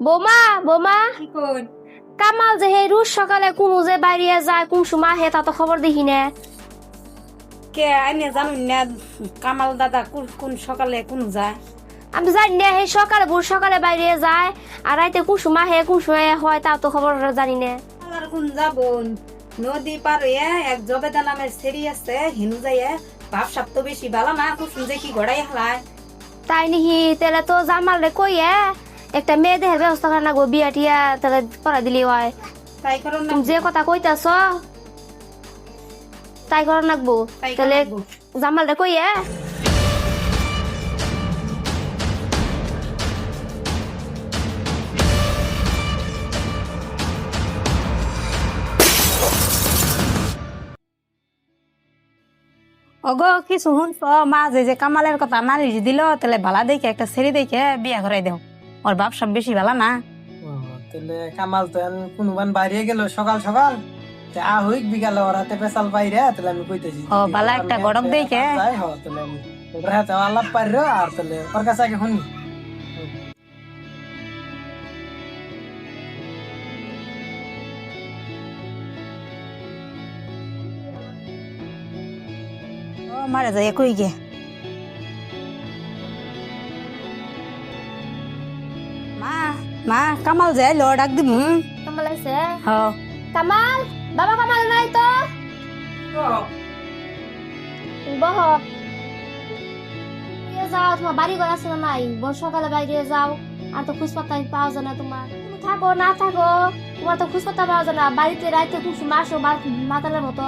বোমা বোমা কি কই কামাল যে হে রোজ সকালে কোন যে বাইরে যায় কোন সময় হে তা তো খবর দেখি না। কে আইনে জানুন না কামাল দাদা কোন কোন সকালে কোন যায় আমি জানি না হে সকালে ভোর সকালে বাইরে যায় আর রাইতে কোন সময় হে কোন সময় হয় তা তো খবর জানি না। আর কোন যাব নদী পার হইয়া এক জবেদা নামের সেরি আছে হিনু যাইয়া বাপ সাপ তো বেশি ভালো না খুব শুনছে কি গড়াই হালায় তাই নিহি তাহলে তো জামাল রে কইয়ে একটা মেয়ে দেহের ব্যবস্থা করে না গো বিয়া টিয়া তাহলে করা দিলি হয়। তাই করুন না তুমি যে কথা কইতাছ তাই করা নাকবো তাই করা তাহলে নাগবো। জামাল রে কইয়ে ওগো কিছু শুনছ মা যে কামালের কথা নালিশ দিল তাহলে ভালা দেখে একটা ছেড়ে দেখে বিয়া করাই দেও ওর বাপ সব বেশি ভালো না তাহলে কামাল তো কোনবান বাইরে গেল সকাল সকাল হইক বিকালে ওর হাতে পেশাল বাইরে তাহলে আমি কইতেছি ও, বালা একটা গড়ক দেখে। তাহলে আমি ওর হাতে আলাপ পাইর আর তাহলে ওর কাছে আগে শুনি। ও মারা যায় কই গে মা মা কামাল যায় লো ডাক দিম কামাল আছে হ কামাল বাবা কামাল নাই তো বহ যাও তোমার বাড়ি ঘর আছে না নাই বর সকালে বাইরে যাও আর তো খোঁজ পাতা পাওয়া যায় না তোমার তুমি থাকো না থাকো তোমার তো খোঁজ পাতা পাওয়া যায় না বাড়িতে রাইতে খুব সময় আসো মাতালের মতো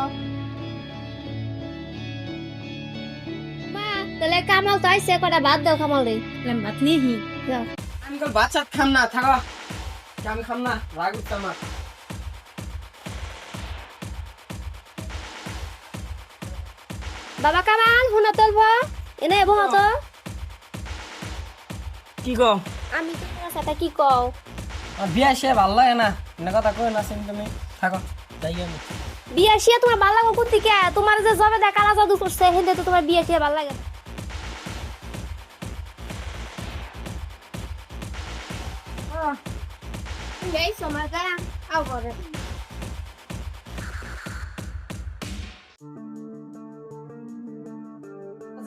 মা তাহলে কামাল তো আইসে কটা বাদ দাও কামাল রে ভাত নিহি যাও। আমি কল বাচ্চা খাম না থাকো আমি খাম না রাগ উঠছে আমার। বাবা কামাল শুনো তুলব এনে বহ তো কি কও আমি তো তোমার সাথে কি কও বিয়া সে ভাল লাগে না এনে কথা কই না তুমি থাকো যাই আমি। বিয়া শিয়া তোমার ভালো লাগে কোন দিকে তোমার যে জবে দেখা কালা জাদু করছে হেন্দে তো তোমার বিয়া শিয়া ভালো লাগে না। এই সময় গায়া আও করে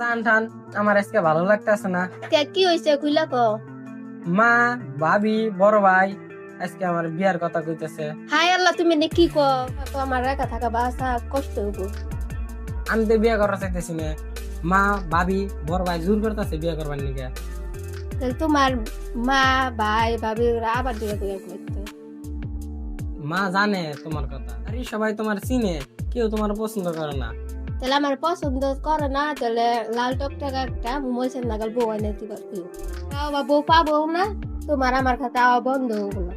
জান টান আমার আজকে ভালো লাগতেছে না। কি হইছে কইলা কও মা ভাবি বড় ভাই আজকে আমার বিয়ার কথা কইতেছে। হাই আল্লাহ তুমি নে কি কও তো আমার একা থাকা বাসা কষ্ট হবো আমি তো বিয়া করা চাইতেছি না। মা ভাবি বড় ভাই জোর করতেছে বিয়া করবার নিকে। তাহলে তোমার মা ভাই ভাবি ওরা আবার বিয়া করে করতে মা জানে তোমার কথা আরে সবাই তোমার চিনে কেউ তোমার পছন্দ করে না। তাহলে আমার পছন্দ করে না তাহলে লাল টকটকা একটা মোমোসের নাগাল বউ আনে দিবার কইও তাও বা বউ পাবো না তোমার আমার খাতে আওয়া বন্ধ হবো না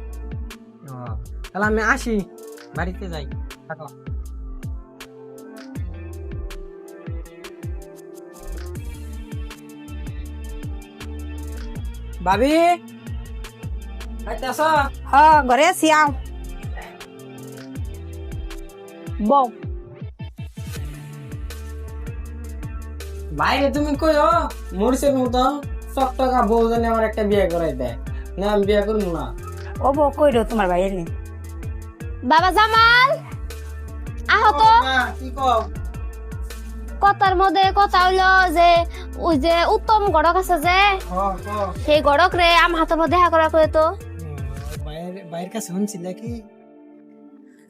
তাহলে আমি আসি বাড়িতে যাই থাকো। ভাবি আইতাছ হ ঘরে আছি আও বউ বাইরে তুমি কইও মরিচের মতন চকটকা বউ জানে আমার একটা বিয়ে করাই দেয় না আমি বিয়ে করবো না। ও বউ কইরো তোমার ভাইয়ের বাবা জামাল আহো তো মা, কি কও কথার মধ্যে কথা হইলো যে ওই যে উত্তম গড়ক আছে যে সেই গড়ক রে আমার হাতের মধ্যে দেখা করা করে তো বাইরের কাছে শুনছিলে কি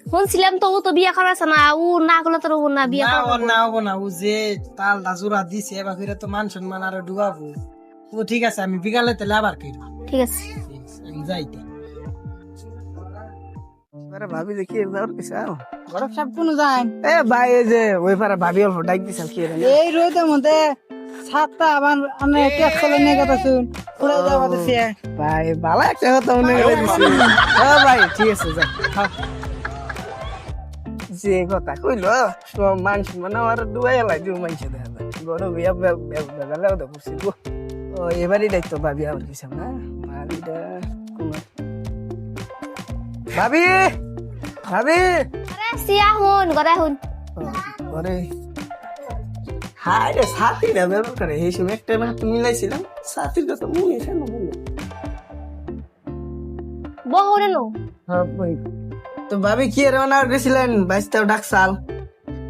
শুনছিলাম তো ও তো বিয়া করা আছে না ও না করলে তো ও না বিয়া না করবো ও না হবো না ও যে তাল দাজুরা দিছে এবার ফিরে তো মান সম্মান আরো ডুবাবো। ও ঠিক আছে আমি বিকালে তাহলে আবার কইরো ঠিক আছে আমি যাইতে। আরে ভাবি দেখি এবার কিসাও গরব সব কোন যায় এ ভাই এই যে ওই পারে ভাবি অল্প ডাক দিছাল কি রে এই রোদের মধ্যে সাতটা আবার আমি কেস করে নিয়ে কথা শুন পুরো যাওয়া দিছে ভাই ভালো একটা কথা মনে করে দিছি ও ভাই ঠিক আছে যা খাও। যে কথা কইলো সব মানুষ মানে আমার দুয়াই লাই দিও মাইছে দেখা যায় বড় বিয়া বেলা ওটা করছি গো ও এবারই দায়িত্ব ভাবি আবার কিসাম না ভাবিটা কুমার ভাবি ভাবি আরে সিয়া হুন গড়া হুন ওরে হাই রে সাথী না ব্যবহার করে এই সময় একটা মাত্র মিলাইছিলাম সাথীর কথা মনে আছে না বলো বহুরে নো হ্যাঁ বই তো ভাবি কি রান্না করেছিলেন বাইশটাও ডাকসাল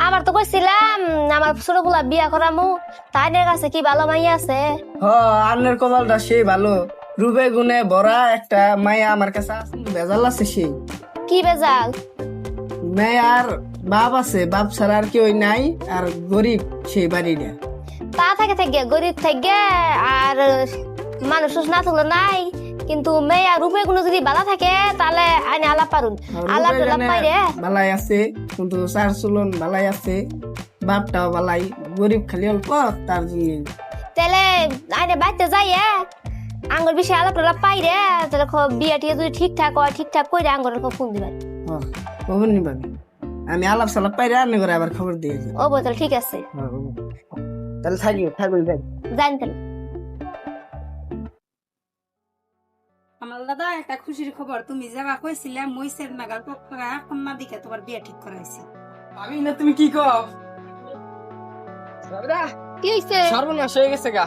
আমার তো কইছিলাম আমার ছোট পোলা বিয়া করামু তাইনের কাছে কি ভালো মাইয়া আছে হ আন্নের কপালটা সেই ভালো রূপে গুণে ভরা একটা মায়া আমার কাছে আছে ভেজাল আছে সেই কি বেজাল মেয়ার বাপ আছে বাপ ছাড়া আর কেউ নাই আর গরিব সেই বাড়িটা তা থাকে গরিব থাকে আর মানুষ না থাকলে নাই কিন্তু মেয়ে আর রূপে কোনো যদি বাধা থাকে তাহলে আইনে আলাপ পারুন আলাপ টালাপ পাইরে বালাই আছে কিন্তু চার চলন বালাই আছে বাপটাও বালাই গরিব খালি অল্প তার জন্য তাহলে আইনে বাইতে যাই আঙ্গুর বেশি আলাপ টালাপ পাইরে তাহলে বিয়া টিয়া যদি ঠিকঠাক হয় ঠিকঠাক করে আঙ্গুরের ফোন দিবেন খবর নি পাবি আমি আলাপ সালাপ পাইরে আনি করে আবার খবর দিয়ে যাই ও বোতল ঠিক আছে তাহলে থাকিও থাকবি যাই জান তাহলে আমার দাদা একটা খুশির খবর তুমি যাবা কইছিলে মইসের নাগাল পক্ষরা কন্যা দিকে তোমার বিয়ে ঠিক করাইছি আমি না তুমি কি কও কি হইছে সর্বনাশ হয়ে গেছে গা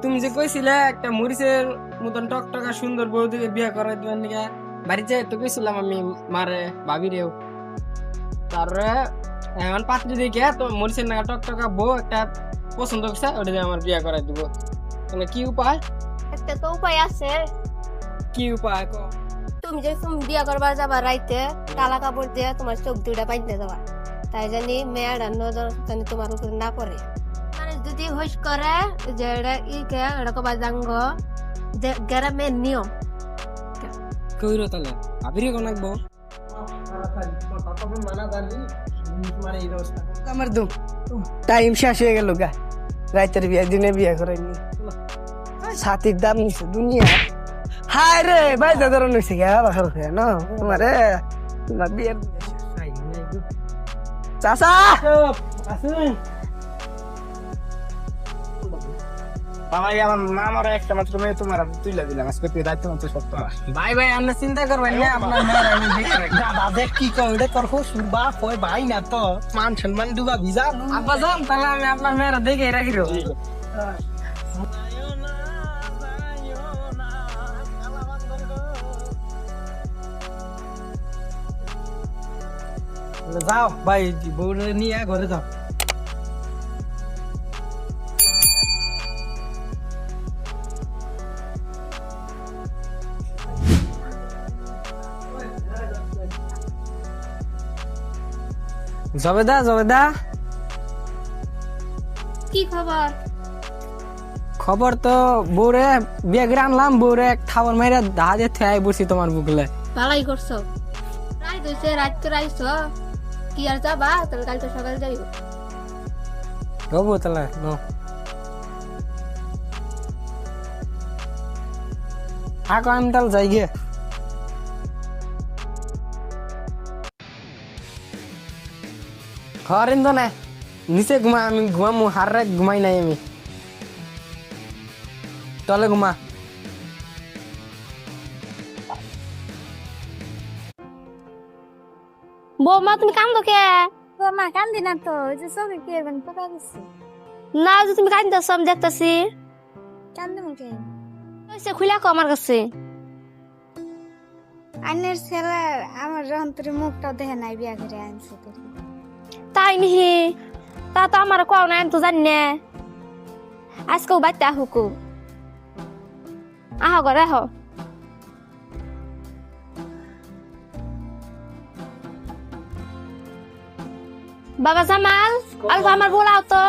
তুমি যে কইছিলে একটা মরিচের মতন টকটকা সুন্দর বউ দিকে বিয়ে করাই দিবেন নাকি বাড়িতে তো কইছিলাম আমি মারে ভাবিরেও তারপরে এখন পাত্রী দেখে তো মরিচের নাগা টকটকা বউ একটা পছন্দ করছে ওটা দিয়ে আমার বিয়ে করাই দিব মানে কি উপায় একটা তো উপায় আছে কি উপায় কও তুমি যে তুমি বিয়া করবার যাবা রাইতে কালা কাপড় দিয়ে তোমার চোখ দুইটা বাইতে যাবা তাই জানি মেয়ের নজর জানি তোমার উপরে না পড়ে মানে যদি হইস করে যে এটা ইকে এটা কবা জাঙ্গ যে গ্রামের নিয়ম কইরো তাহলে ভাবিরে কোন লাগবো আমার দু টাইম শেষ হয়ে গেল গা রাইতের বিয়ে দিনে বিয়ে করাইনি ছাতির দাম নিছে দুনিয়া হায় রে ভাই দাদার নিছে গা বাখার হয়ে না তোমারে তোমার বিয়ের চাচা বাবা আমার আমার একটা মাত্র মেয়ে তোমার তুইলা দিলাম আজকে তুই দায়িত্ব মতো সব ভাই ভাই আমরা চিন্তা করবেন না আপনার মেয়ের আমি দেখে রাখি দাদা দেখ কি কই রে তোর শ্বশুর বাপ হয় ভাই না তো মান সম্মান ডুবা ভিজা আব্বা যান তাহলে আমি আপনার মেয়েরা দেখে রাখি রো যাও ভাই বউরে নিয়ে ঘরে যাও জবেদা জবেদা কি খবর খবর তো বউরে বিয়ে করে আনলাম বউরে এক খাবার মাইরা দাহাজে থেয়াই বসি তোমার বুকলে ভালাই করছো রাইত হইছে রাত তো রাইছ কি আর যাবা তাহলে কালকে সকালে যাইব হবো তাহলে নো থাকো আমি তাহলে যাই গে খরিন তো না নিচে ঘুমা আমি ঘুমামু হার রাত ঘুমাই নাই আমি তলে ঘুমা বৌমা তুমি কান্দো কে মা কান্দি না তো ওই যে চোখে কি এবার পোকা গেছে না যে তুমি কান্দাছ আমি দেখতেছি কান্দি মুখে খুলে কো আমার কাছে আইনের ছেলে আমার অন্তরে মুখটাও দেখে নাই বিয়া করে আনছে তো তাই নিহি তা তো আমার কোয়া নাই আমি তো জানি না আজকেও বাচ্চা আহুকু আহ ঘরে আহ বাবা জামাল আলফ আমার বলাও তো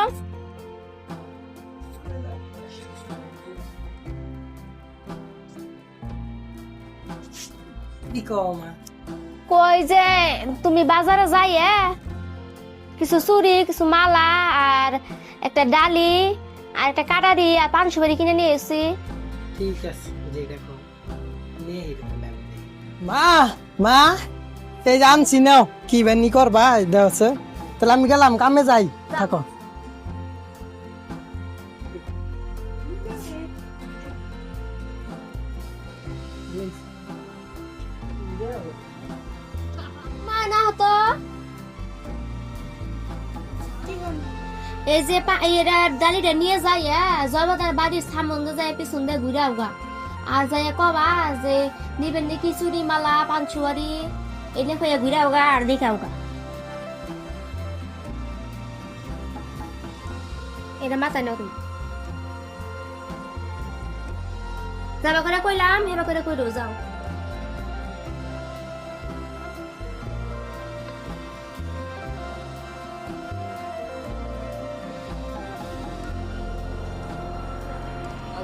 কি কও মা কই যে তুমি বাজারে যাই কিছু চুড়ি কিছু মালা আর একটা ডালি আর একটা কাটারি আর পান সুপারি কিনে নিয়ে এসেছি ঠিক আছে যেটা কও নিয়ে মা মা এই জানছি নাও কি বানি করবা দেওছে তাহলে আমি গেলাম কামে যাই থাকো মা না হতো এই যে এরা ডালিটা নিয়ে যায় জলবাতার বাড়ির সামনে যায় পিছন দিয়ে ঘুরে আউগা আর যাই কবা যে নিবেন নাকি চুরি মালা পাঞ্চুয়ারি এলে কয়ে ঘুরাও গা আর দেখাও গা এটা মাথায় নাও তুমি যাবা করে কইলাম হেবা করে কইরো যাও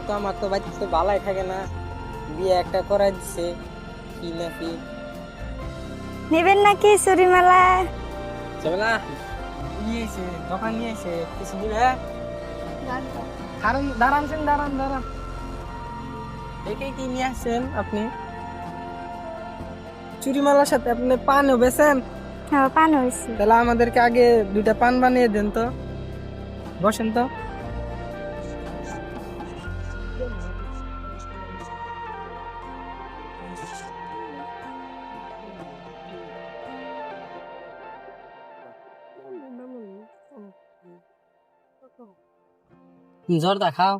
তো আমার তো বাড়িতে ভালাই থাকে না, বিয়ে একটা করাই দিছে কি না কি নেবেন নাকি চুরি মালা? চলে না নিয়েছে দোকান নিয়েছে কিছু দিবে কারণ দাঁড়ানছেন দাঁড়ান দেখে কি নিয়ে আসছেন আপনি? চুরিমালার সাথে আপনি পানও বেছেন? হ্যাঁ, পান হয়েছে। তাহলে আমাদেরকে আগে 2টা পান বানিয়ে দেন তো, বসেন তো। জর্দা খাও,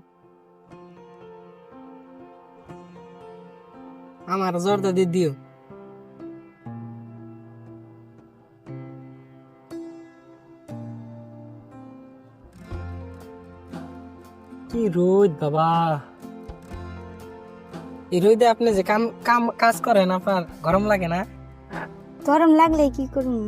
আমার জর্দা দিয়ে দিও। কি রোদ বাবা, এই রোদে আপনি যে কাজ করেন আপনার গরম লাগে না? গরম লাগলে কি করুন?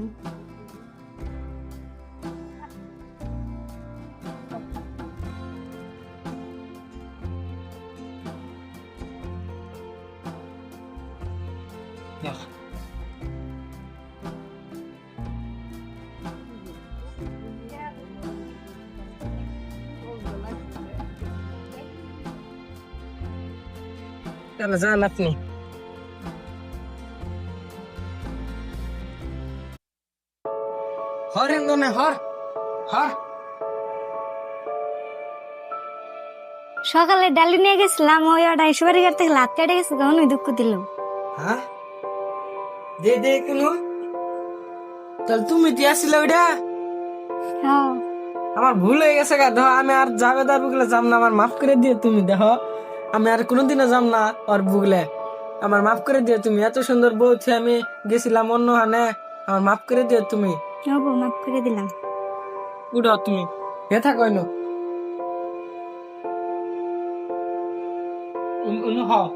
তাহলে যান আপনি। হরেন দনে হর হর। সকালে ডালি নিয়ে গেছিলাম, ওই ওটাই সুপারি কাটতে হাত কেটে গেছে, তখন ওই দুঃখ দিল। হ্যাঁ দে কোনো, তাহলে তুমি দিয়ে আসলে ওইটা? হ্যাঁ, আমার ভুল হয়ে গেছে গা, দেখো আমি আর জাবেদার বুগলে যাম না, আমার মাফ করে দিয়ে তুমি। দেখো আমি আর কোনোদিনও যাম না ওর বুগলে, আমার মাফ করে দিও তুমি। এত সুন্দর বউ ছে আমি গেছিলাম অন্য হানে, আমার মাফ করে দিও তুমি। হবো, মাফ করে দিলাম। উঠো তুমি, ব্যথা কইনো হও।